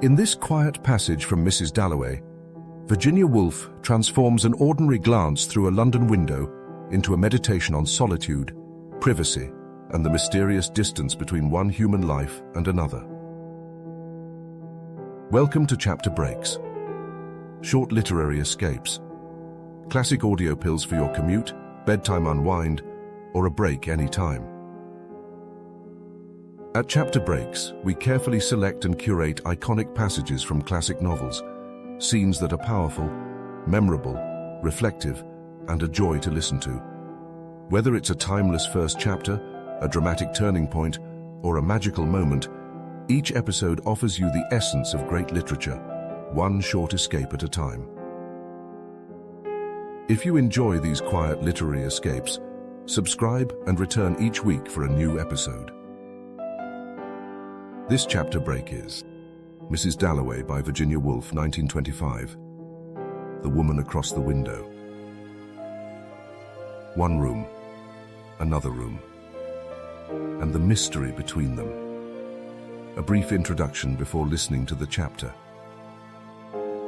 In this quiet passage from Mrs Dalloway, Virginia Woolf transforms an ordinary glance through a London window into a meditation on solitude, privacy, and the mysterious distance between one human life and another. Welcome to Chapter Breaks. Short literary escapes. Classic audio pills for your commute, bedtime unwind, or a break anytime. At Chapter Breaks, we carefully select and curate iconic passages from classic novels, scenes that are powerful, memorable, reflective, and a joy to listen to. Whether it's a timeless first chapter, a dramatic turning point, or a magical moment, each episode offers you the essence of great literature, one short escape at a time. If you enjoy these quiet literary escapes, subscribe and return each week for a new episode. This chapter break is Mrs Dalloway by Virginia Woolf, 1925. The Woman Across the Window. One room, another room, and the mystery between them. A brief introduction before listening to the chapter.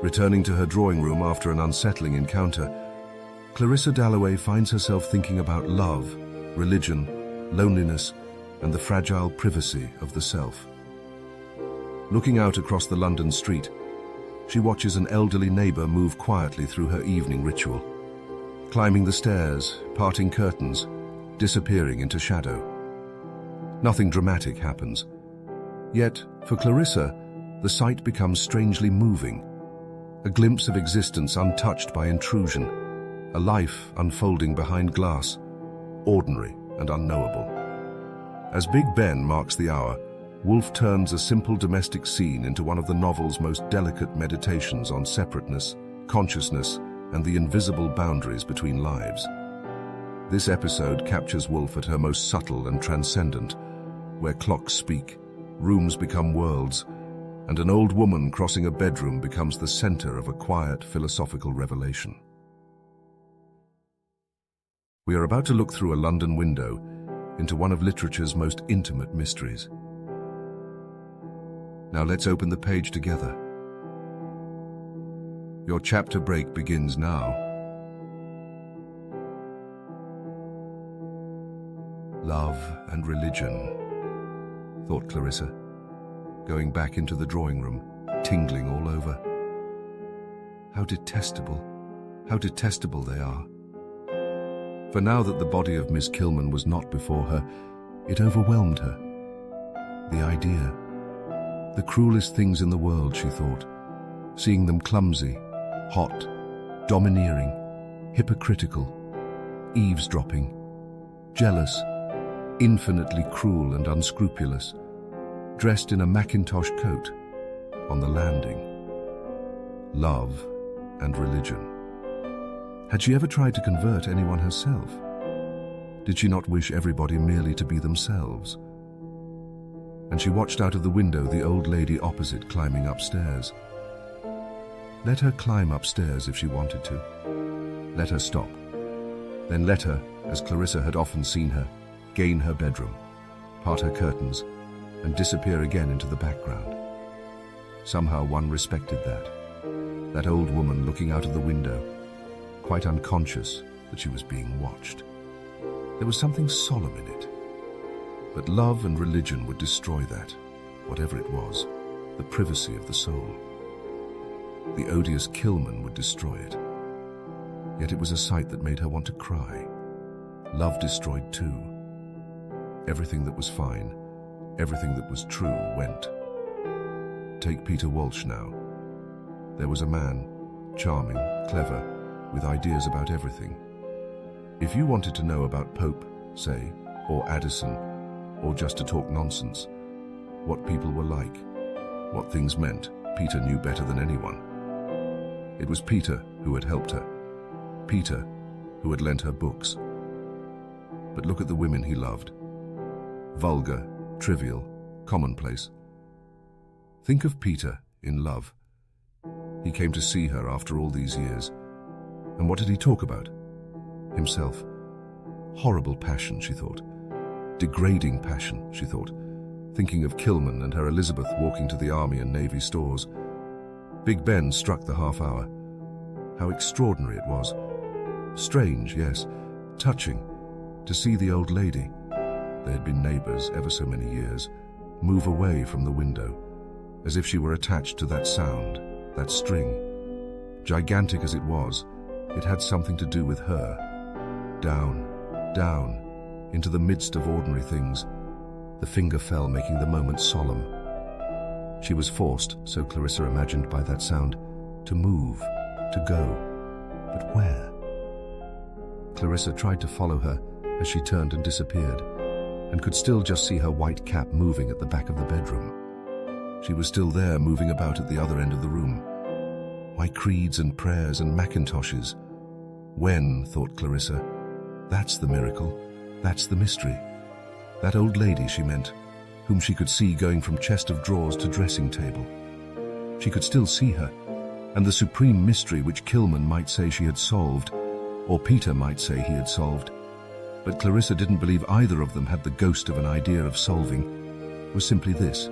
Returning to her drawing room after an unsettling encounter, Clarissa Dalloway finds herself thinking about love, religion, loneliness, and the fragile privacy of the self. Looking out across the London street, she watches an elderly neighbour move quietly through her evening ritual, climbing the stairs, parting curtains, disappearing into shadow. Nothing dramatic happens. Yet, for Clarissa, the sight becomes strangely moving, a glimpse of existence untouched by intrusion, a life unfolding behind glass, ordinary and unknowable. As Big Ben marks the hour, Woolf turns a simple domestic scene into one of the novel's most delicate meditations on separateness, consciousness, and the invisible boundaries between lives. This episode captures Woolf at her most subtle and transcendent, where clocks speak, rooms become worlds, and an old woman crossing a bedroom becomes the center of a quiet philosophical revelation. We are about to look through a London window into one of literature's most intimate mysteries. Now let's open the page together. Your chapter break begins now. Love and religion, thought Clarissa, going back into the drawing room, tingling all over. How detestable they are. For now that the body of Miss Kilman was not before her, it overwhelmed her. The idea. The cruelest things in the world, she thought, seeing them clumsy, hot, domineering, hypocritical, eavesdropping, jealous, infinitely cruel and unscrupulous, dressed in a Mackintosh coat, on the landing. Love and religion. Had she ever tried to convert anyone herself? Did she not wish everybody merely to be themselves? And she watched out of the window the old lady opposite climbing upstairs. Let her climb upstairs if she wanted to. Let her stop. Then let her, as Clarissa had often seen her, gain her bedroom, part her curtains, and disappear again into the background. Somehow one respected that old woman looking out of the window, quite unconscious that she was being watched. There was something solemn in it. But love and religion would destroy that, whatever it was, the privacy of the soul. The odious Kilman would destroy it. Yet it was a sight that made her want to cry. Love destroyed too. Everything that was fine, everything that was true went. Take Peter Walsh now. There was a man, charming, clever, with ideas about everything. If you wanted to know about Pope, say, or Addison, or just to talk nonsense, what people were like, what things meant, Peter knew better than anyone. It was Peter who had helped her, Peter who had lent her books. But look at the women he loved. Vulgar, trivial, commonplace. Think of Peter in Love. He came to see her after all these years. And what did he talk about? Himself. Horrible passion, she thought. Degrading passion, she thought. thinking of Kilman and her Elizabeth walking to the Army and Navy stores. Big Ben struck the half hour. How extraordinary it was. Strange, yes, touching, to see the old lady, they had been neighbours ever so many years, move away from the window, as if she were attached to that sound, that string. Gigantic as it was, it had something to do with her. Down, down, into the midst of ordinary things. The finger fell, making the moment solemn. She was forced, so Clarissa imagined by that sound, to move, to go. But where? Clarissa tried to follow her as she turned and disappeared, and could still just see her white cap moving at the back of the bedroom. She was still there, moving about at the other end of the room. Why, creeds and prayers and macintoshes. When, thought Clarissa, that's the miracle, that's the mystery. That old lady, she meant, whom she could see going from chest of drawers to dressing table. She could still see her, and the supreme mystery which Kilman might say she had solved, or Peter might say he had solved, but Clarissa didn't believe either of them had the ghost of an idea of solving, was simply this.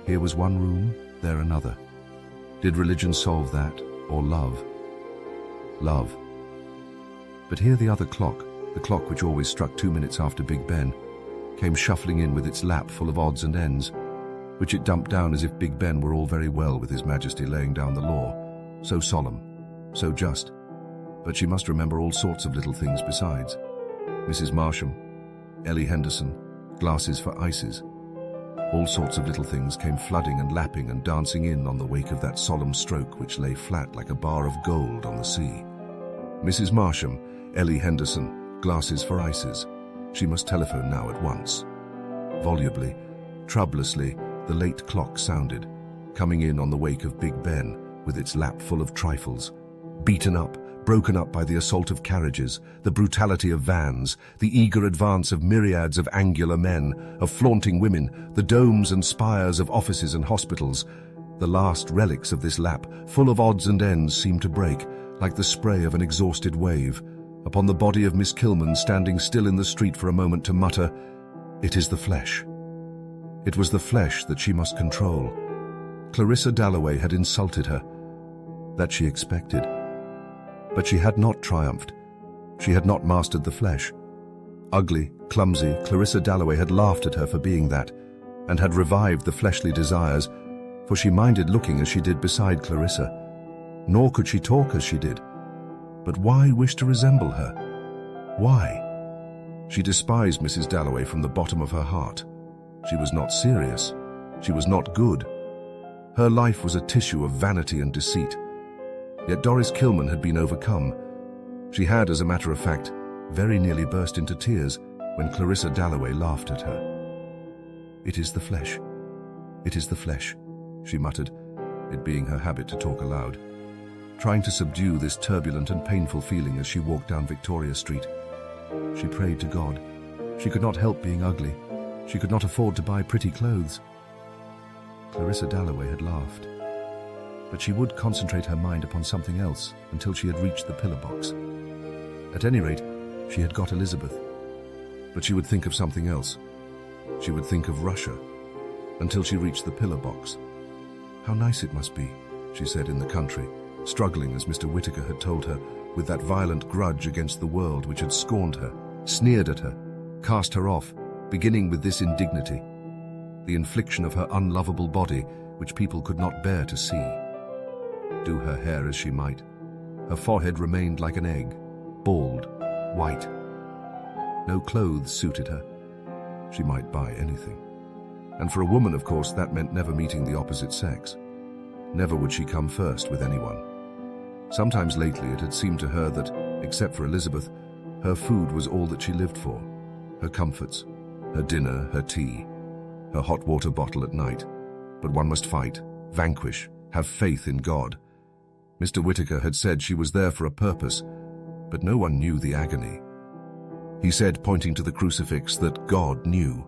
Here was one room, there another. Did religion solve that, or love? Love. But here the other clock, the clock which always struck 2 minutes after Big Ben, came shuffling in with its lap full of odds and ends, which it dumped down as if Big Ben were all very well with His Majesty laying down the law, so solemn, so just. But she must remember all sorts of little things besides. Mrs. Marsham, Ellie Henderson, glasses for ices. All sorts of little things came flooding and lapping and dancing in on the wake of that solemn stroke which lay flat like a bar of gold on the sea. Mrs. Marsham, Ellie Henderson, glasses for ices. She must telephone now at once. Volubly, troublessly, the late clock sounded, coming in on the wake of Big Ben with its lap full of trifles. Beaten up, broken up by the assault of carriages, the brutality of vans, the eager advance of myriads of angular men, of flaunting women, the domes and spires of offices and hospitals. The last relics of this lap, full of odds and ends, seemed to break, like the spray of an exhausted wave, upon the body of Miss Kilman standing still in the street for a moment to mutter, "It is the flesh." It was the flesh that she must control. Clarissa Dalloway had insulted her. That she expected. But she had not triumphed. She had not mastered the flesh. Ugly, clumsy, Clarissa Dalloway had laughed at her for being that, and had revived the fleshly desires, for she minded looking as she did beside Clarissa. Nor could she talk as she did. But why wish to resemble her? Why? She despised Mrs. Dalloway from the bottom of her heart. She was not serious. She was not good. Her life was a tissue of vanity and deceit. Yet Doris Kilman had been overcome. She had, as a matter of fact, very nearly burst into tears when Clarissa Dalloway laughed at her. "It is the flesh. It is the flesh," she muttered, it being her habit to talk aloud, trying to subdue this turbulent and painful feeling as she walked down Victoria Street. She prayed to God. She could not help being ugly. She could not afford to buy pretty clothes. Clarissa Dalloway had laughed. But she would concentrate her mind upon something else until she had reached the pillar box. At any rate, she had got Elizabeth. But she would think of something else. She would think of Russia, until she reached the pillar box. How nice it must be, she said, in the country, struggling, as Mr. Whittaker had told her, with that violent grudge against the world which had scorned her, sneered at her, cast her off, beginning with this indignity, the infliction of her unlovable body, which people could not bear to see. Do her hair as she might, her forehead remained like an egg, bald, white. No clothes suited her. She might buy anything. And for a woman, of course, that meant never meeting the opposite sex. Never would she come first with anyone. Sometimes lately it had seemed to her that, except for Elizabeth, her food was all that she lived for. Her comforts, her dinner, her tea, her hot water bottle at night. But one must fight, vanquish, have faith in God. Mr. Whittaker had said she was there for a purpose, but no one knew the agony. He said, pointing to the crucifix, that God knew.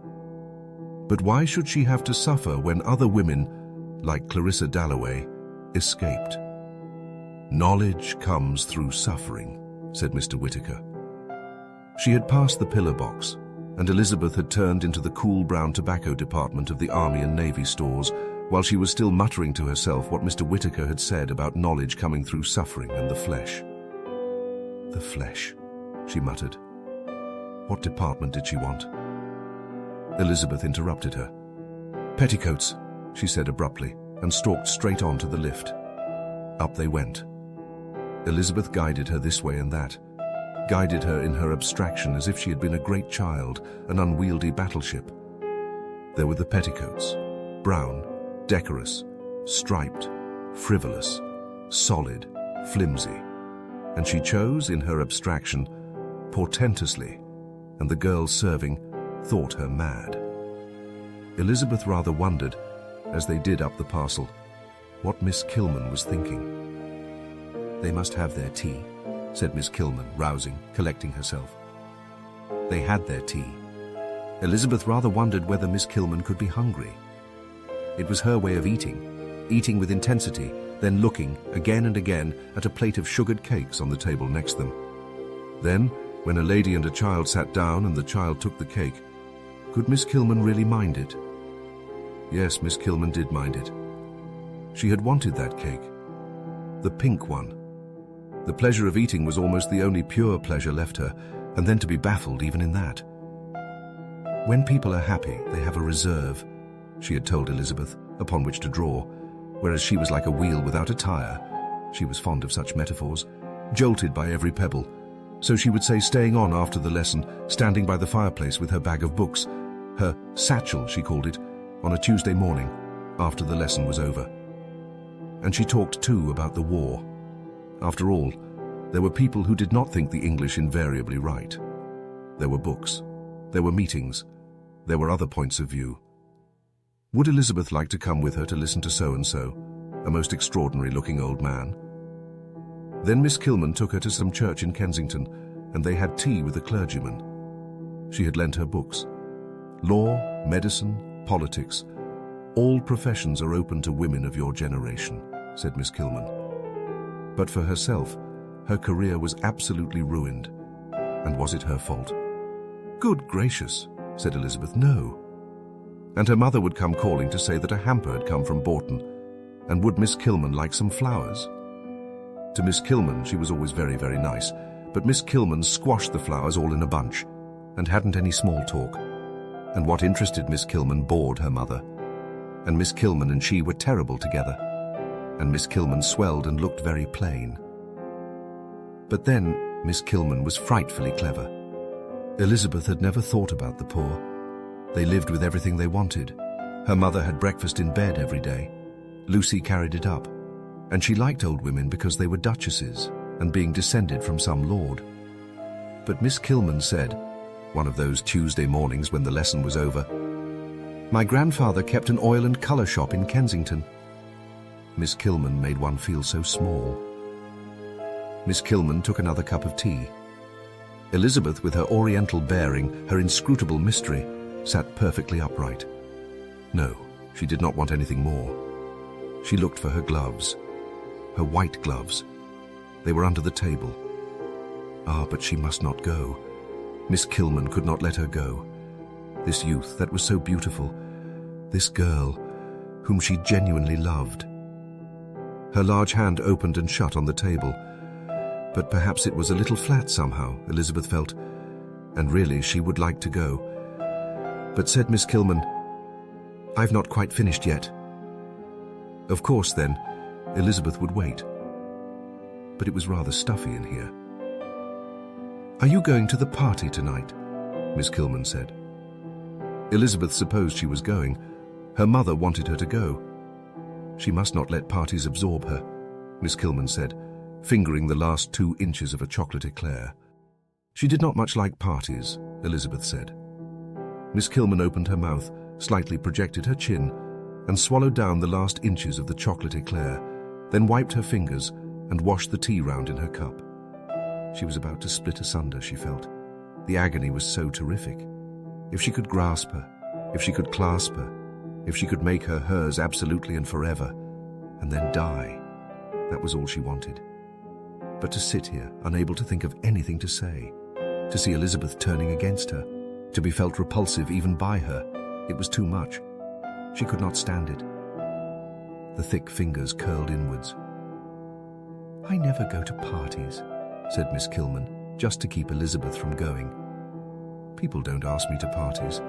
But why should she have to suffer when other women, like Clarissa Dalloway, escaped? "Knowledge comes through suffering," said Mr. Whittaker. She had passed the pillar box, and Elizabeth had turned into the cool brown tobacco department of the Army and Navy stores, while she was still muttering to herself what Mr. Whittaker had said about knowledge coming through suffering and the flesh. The flesh, she muttered. What department did she want? Elizabeth interrupted her. Petticoats, she said abruptly, and stalked straight on to the lift. Up they went. Elizabeth guided her this way and that, guided her in her abstraction as if she had been a great child, an unwieldy battleship. There were the petticoats, brown, decorous, striped, frivolous, solid, flimsy, and she chose, in her abstraction, portentously, and the girls serving thought her mad. Elizabeth rather wondered, as they did up the parcel, what Miss Kilman was thinking. They must have their tea, said Miss Kilman, rousing, collecting herself. They had their tea. Elizabeth rather wondered whether Miss Kilman could be hungry. It was her way of eating with intensity, then looking, again and again, at a plate of sugared cakes on the table next them. Then, when a lady and a child sat down and the child took the cake, could Miss Kilman really mind it? Yes, Miss Kilman did mind it. She had wanted that cake. The pink one. The pleasure of eating was almost the only pure pleasure left her, and then to be baffled even in that. When people are happy, they have a reserve, she had told Elizabeth, upon which to draw, whereas she was like a wheel without a tire. She was fond of such metaphors, jolted by every pebble. So she would say, staying on after the lesson, standing by the fireplace with her bag of books, her satchel, she called it, on a Tuesday morning, after the lesson was over. And she talked too about the war. After all, there were people who did not think the English invariably right. There were books, there were meetings, there were other points of view. Would Elizabeth like to come with her to listen to so-and-so, a most extraordinary-looking old man? Then Miss Kilman took her to some church in Kensington, and they had tea with a clergyman. She had lent her books. Law, medicine, politics, all professions are open to women of your generation, said Miss Kilman. But for herself, her career was absolutely ruined. And was it her fault? Good gracious, said Elizabeth, no. And her mother would come calling to say that a hamper had come from Bourton, and would Miss Kilman like some flowers? To Miss Kilman she was always very, very nice, but Miss Kilman squashed the flowers all in a bunch, and hadn't any small talk. And what interested Miss Kilman bored her mother. And Miss Kilman and she were terrible together, and Miss Kilman swelled and looked very plain. But then Miss Kilman was frightfully clever. Elizabeth had never thought about the poor. They lived with everything they wanted. Her mother had breakfast in bed every day. Lucy carried it up. And she liked old women because they were duchesses and being descended from some lord. But Miss Kilman said, one of those Tuesday mornings when the lesson was over, "My grandfather kept an oil and colour shop in Kensington." Miss Kilman made one feel so small. Miss Kilman took another cup of tea. Elizabeth, with her oriental bearing, her inscrutable mystery, sat perfectly upright. No, she did not want anything more. She looked for her gloves, her white gloves. They were under the table. Ah, but she must not go. Miss Kilman could not let her go. This youth that was so beautiful, this girl, whom she genuinely loved. Her large hand opened and shut on the table, but perhaps it was a little flat somehow, Elizabeth felt, and really she would like to go. But said Miss Kilman, "I've not quite finished yet." Of course, then, Elizabeth would wait. But it was rather stuffy in here. "Are you going to the party tonight?" Miss Kilman said. Elizabeth supposed she was going. Her mother wanted her to go. She must not let parties absorb her, Miss Kilman said, fingering the last 2 inches of a chocolate eclair. She did not much like parties, Elizabeth said. Miss Kilman opened her mouth, slightly projected her chin, and swallowed down the last inches of the chocolate eclair, then wiped her fingers and washed the tea round in her cup. She was about to split asunder, she felt. The agony was so terrific. If she could grasp her, if she could clasp her, if she could make her hers absolutely and forever, and then die, that was all she wanted. But to sit here, unable to think of anything to say, to see Elizabeth turning against her, To be felt repulsive even by her, it was too much. She could not stand it. The thick fingers curled inwards. "I never go to parties," said Miss Kilman, just to keep Elizabeth from going. "People don't ask me to parties."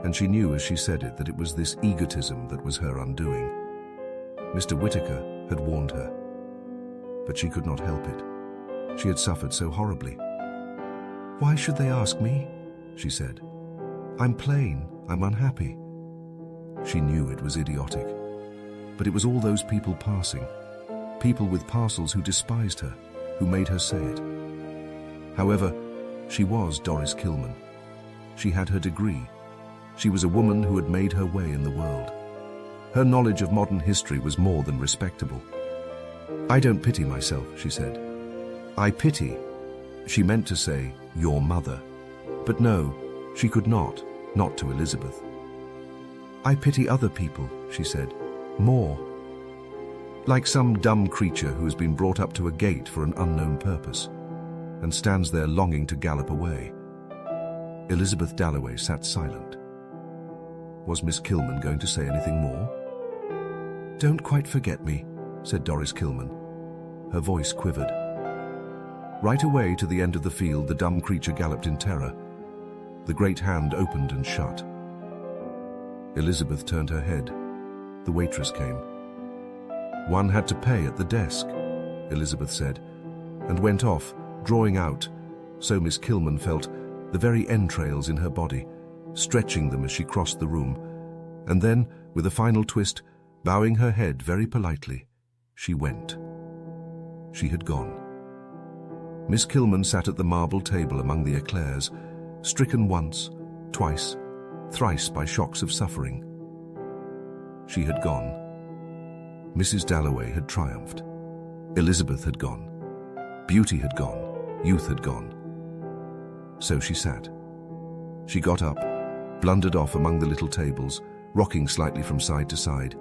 And she knew as she said it that it was this egotism that was her undoing. Mr. Whittaker had warned her, but she could not help it. She had suffered so horribly. "Why should they ask me?" she said. "I'm plain, I'm unhappy." She knew it was idiotic, but it was all those people passing, people with parcels who despised her, who made her say it. However, she was Doris Kilman. She had her degree. She was a woman who had made her way in the world. Her knowledge of modern history was more than respectable. "I don't pity myself," she said. "I pity," she meant to say, "your mother." But no, she could not to Elizabeth. "I pity other people," she said, "more. Like some dumb creature who has been brought up to a gate for an unknown purpose, and stands there longing to gallop away." Elizabeth Dalloway sat silent. Was Miss Kilman going to say anything more? "Don't quite forget me," said Doris Kilman. Her voice quivered. Right away to the end of the field, the dumb creature galloped in terror. The great hand opened and shut. Elizabeth turned her head. The waitress came. "One had to pay at the desk," Elizabeth said, and went off, drawing out, so Miss Kilman felt, the very entrails in her body, stretching them as she crossed the room, and then, with a final twist, bowing her head very politely, she went. She had gone. Miss Kilman sat at the marble table among the eclairs, stricken once, twice, thrice by shocks of suffering. She had gone. Mrs. Dalloway had triumphed. Elizabeth had gone. Beauty had gone. Youth had gone. So she sat. She got up, blundered off among the little tables, rocking slightly from side to side,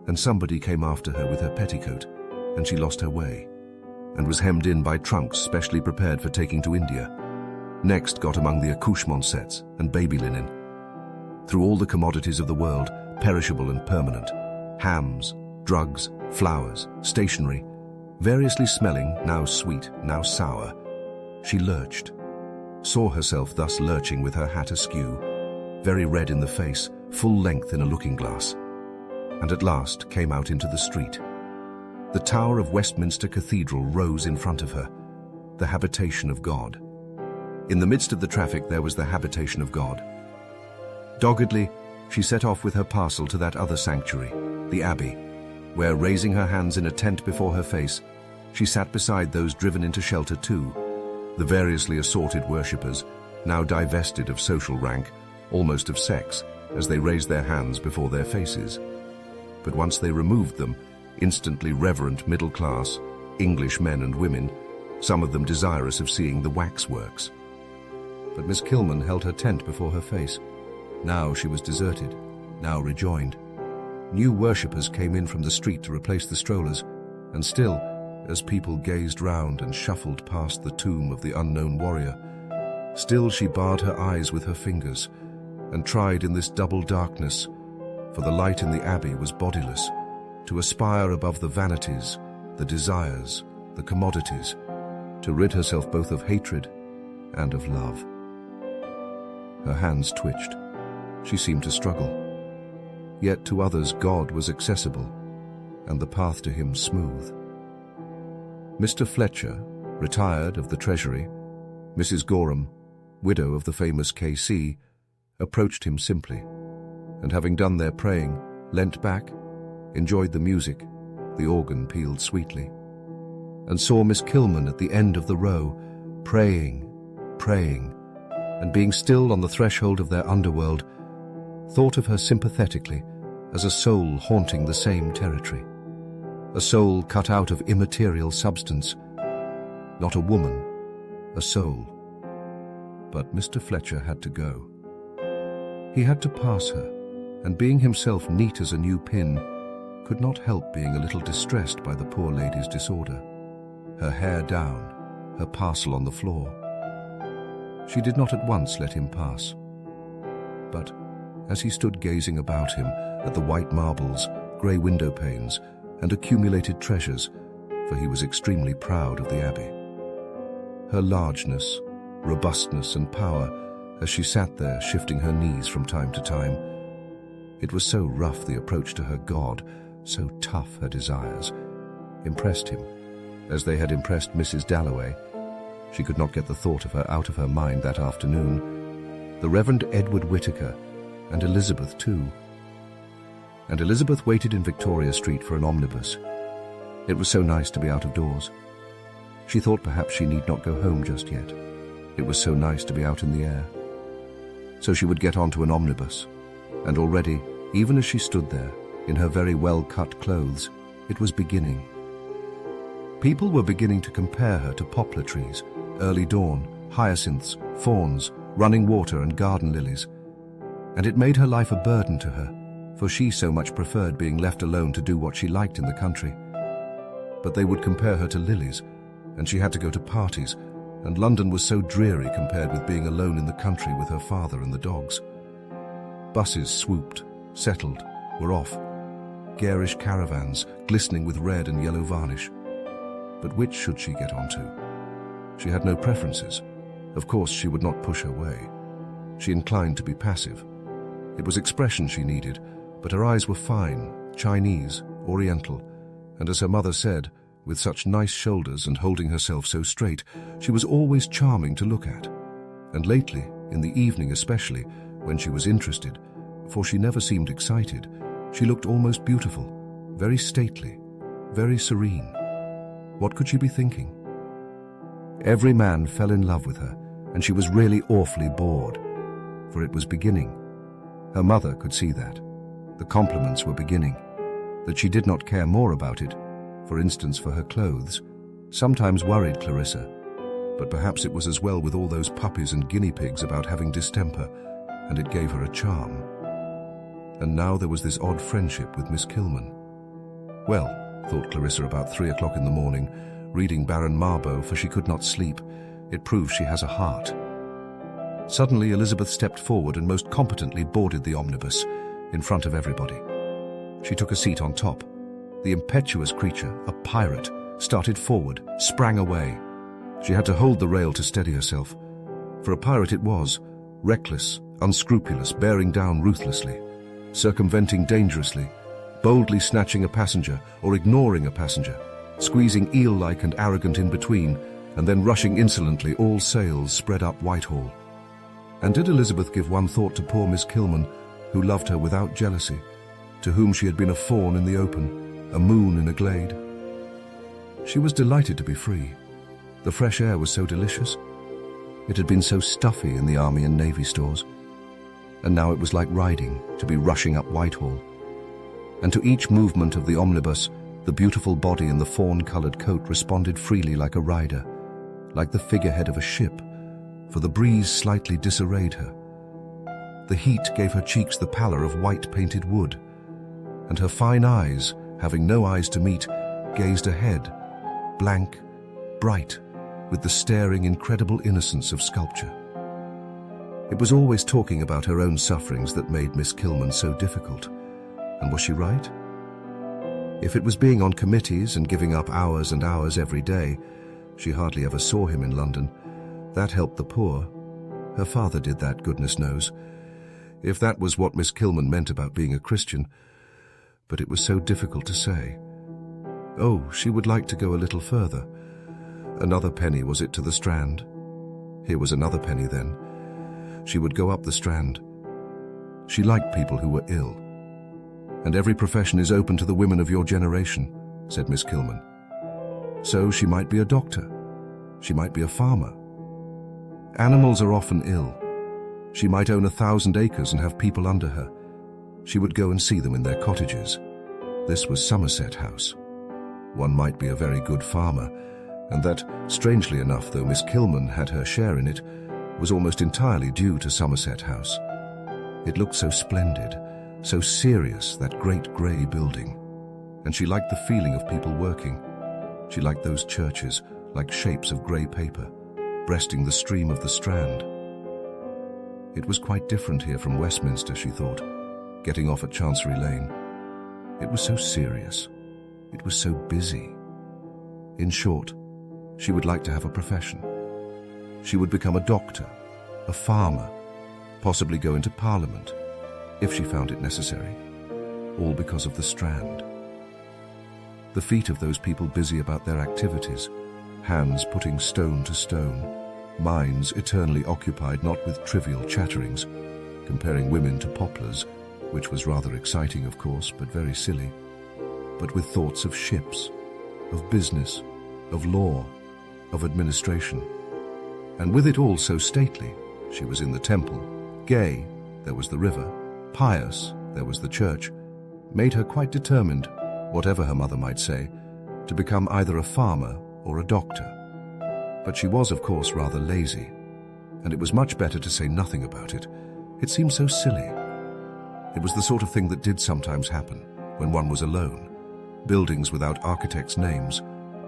and somebody came after her with her petticoat, and she lost her way, and was hemmed in by trunks specially prepared for taking to India. Next got among the accouchement sets and baby linen. Through all the commodities of the world, perishable and permanent, hams, drugs, flowers, stationery, variously smelling, now sweet, now sour, she lurched, saw herself thus lurching with her hat askew, very red in the face, full length in a looking-glass, and at last came out into the street. The tower of Westminster Cathedral rose in front of her, the habitation of God. In the midst of the traffic there was the habitation of God. Doggedly, she set off with her parcel to that other sanctuary, the Abbey, where, raising her hands in a tent before her face, she sat beside those driven into shelter too, the variously assorted worshippers, now divested of social rank, almost of sex, as they raised their hands before their faces. But once they removed them, instantly reverent middle class, English men and women, some of them desirous of seeing the waxworks. But Miss Kilman held her tent before her face. Now she was deserted, now rejoined. New worshippers came in from the street to replace the strollers, and still, as people gazed round and shuffled past the tomb of the unknown warrior, still she barred her eyes with her fingers, and tried in this double darkness, for the light in the Abbey was bodiless, to aspire above the vanities, the desires, the commodities, to rid herself both of hatred and of love. Her hands twitched. She seemed to struggle. Yet to others God was accessible, and the path to him smooth. Mr. Fletcher, retired of the Treasury, Mrs. Gorham, widow of the famous K.C., approached him simply, and having done their praying, leant back, enjoyed the music, the organ pealed sweetly, and saw Miss Kilman at the end of the row, praying, and being still on the threshold of their underworld, thought of her sympathetically as a soul haunting the same territory, a soul cut out of immaterial substance, not a woman, a soul. But Mr. Fletcher had to go. He had to pass her, and being himself neat as a new pin, could not help being a little distressed by the poor lady's disorder, her hair down, her parcel on the floor. She did not at once let him pass. But as he stood gazing about him at the white marbles, grey window panes, and accumulated treasures, for he was extremely proud of the Abbey, her largeness, robustness, and power as she sat there shifting her knees from time to time, it was so rough the approach to her God, so tough her desires, impressed him, as they had impressed Mrs Dalloway. She could not get the thought of her out of her mind that afternoon. The Reverend Edward Whittaker, and Elizabeth too. And Elizabeth waited in Victoria Street for an omnibus. It was so nice to be out of doors. She thought perhaps she need not go home just yet. It was so nice to be out in the air. So she would get onto an omnibus, and already, even as she stood there, in her very well-cut clothes, it was beginning. People were beginning to compare her to poplar trees, early dawn, hyacinths, fawns, running water and garden lilies. And it made her life a burden to her, for she so much preferred being left alone to do what she liked in the country. But they would compare her to lilies, and she had to go to parties, and London was so dreary compared with being alone in the country with her father and the dogs. Buses swooped, settled, were off, garish caravans glistening with red and yellow varnish. But which should she get onto? She had no preferences. Of course, she would not push her way. She inclined to be passive. It was expression she needed, but her eyes were fine, Chinese, Oriental, and as her mother said, with such nice shoulders and holding herself so straight, she was always charming to look at. And lately, in the evening especially, when she was interested, for she never seemed excited, she looked almost beautiful, very stately, very serene. What could she be thinking? Every man fell in love with her, and she was really awfully bored, for it was beginning. Her mother could see that. The compliments were beginning. That she did not care more about it, for instance for her clothes, sometimes worried Clarissa, but perhaps it was as well with all those puppies and guinea pigs about having distemper, and it gave her a charm. And now there was this odd friendship with Miss Kilman. Well, thought Clarissa about 3 o'clock in the morning, reading Baron Marbo, for she could not sleep, it proves she has a heart. Suddenly Elizabeth stepped forward and most competently boarded the omnibus, in front of everybody. She took a seat on top. The impetuous creature, a pirate, started forward, sprang away. She had to hold the rail to steady herself. For a pirate it was, reckless, unscrupulous, bearing down ruthlessly, circumventing dangerously, boldly snatching a passenger or ignoring a passenger, squeezing eel-like and arrogant in between, and then rushing insolently, all sails spread up Whitehall. And did Elizabeth give one thought to poor Miss Kilman, who loved her without jealousy, to whom she had been a fawn in the open, a moon in a glade? She was delighted to be free. The fresh air was so delicious. It had been so stuffy in the Army and Navy stores. And now it was like riding, to be rushing up Whitehall. And to each movement of the omnibus, the beautiful body in the fawn-coloured coat responded freely like a rider, like the figurehead of a ship, for the breeze slightly disarrayed her. The heat gave her cheeks the pallor of white-painted wood, and her fine eyes, having no eyes to meet, gazed ahead, blank, bright, with the staring, incredible innocence of sculpture. It was always talking about her own sufferings that made Miss Kilman so difficult. And was she right? If it was being on committees and giving up hours and hours every day, she hardly ever saw him in London. That helped the poor. Her father did that, goodness knows. If that was what Miss Kilman meant about being a Christian. But it was so difficult to say. Oh, she would like to go a little further. Another penny, was it, to the Strand? Here was another penny then. She would go up the Strand. She liked people who were ill. And every profession is open to the women of your generation, said Miss Kilman. So she might be a doctor. She might be a farmer. Animals are often ill. She might own 1,000 acres and have people under her. She would go and see them in their cottages. This was Somerset House. One might be a very good farmer, and that, strangely enough, though Miss Kilman had her share in it, was almost entirely due to Somerset House. It looked so splendid, so serious, that great grey building. And she liked the feeling of people working. She liked those churches, like shapes of grey paper. breasting the stream of the Strand. It was quite different here from Westminster, she thought, getting off at Chancery Lane. It was so serious. It was so busy. In short, she would like to have a profession. She would become a doctor, a farmer, possibly go into Parliament, if she found it necessary, all because of the Strand. The feet of those people busy about their activities, hands putting stone to stone, minds eternally occupied not with trivial chatterings, comparing women to poplars, which was rather exciting, of course, but very silly, but with thoughts of ships, of business, of law, of administration. And with it all so stately, she was in the temple, gay, there was the river, pious, there was the church, made her quite determined, whatever her mother might say, to become either a farmer or a doctor. But she was, of course, rather lazy, and it was much better to say nothing about it. It seemed so silly. It was the sort of thing that did sometimes happen when one was alone. Buildings without architects' names,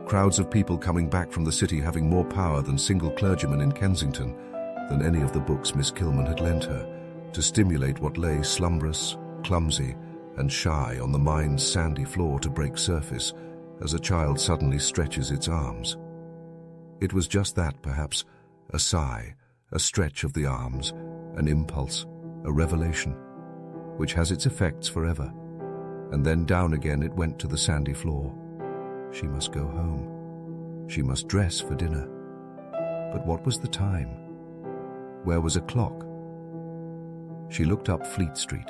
crowds of people coming back from the city having more power than single clergymen in Kensington, than any of the books Miss Kilman had lent her, to stimulate what lay slumbrous, clumsy, and shy on the mind's sandy floor to break surface as a child suddenly stretches its arms. It was just that, perhaps, a sigh, a stretch of the arms, an impulse, a revelation, which has its effects forever. And then down again it went to the sandy floor. She must go home. She must dress for dinner. But what was the time? Where was a clock? She looked up Fleet Street.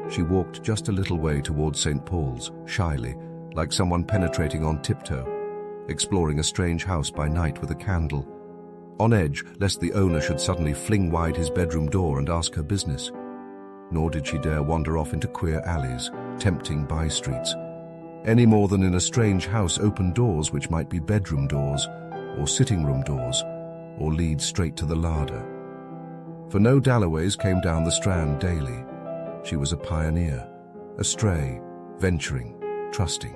She walked just a little way towards St. Paul's, shyly, like someone penetrating on tiptoe, exploring a strange house by night with a candle, on edge lest the owner should suddenly fling wide his bedroom door and ask her business. Nor did she dare wander off into queer alleys, tempting by-streets, any more than in a strange house open doors which might be bedroom doors, or sitting-room doors, or lead straight to the larder. For no Dalloways came down the Strand daily. She was a pioneer, a stray, venturing, trusting.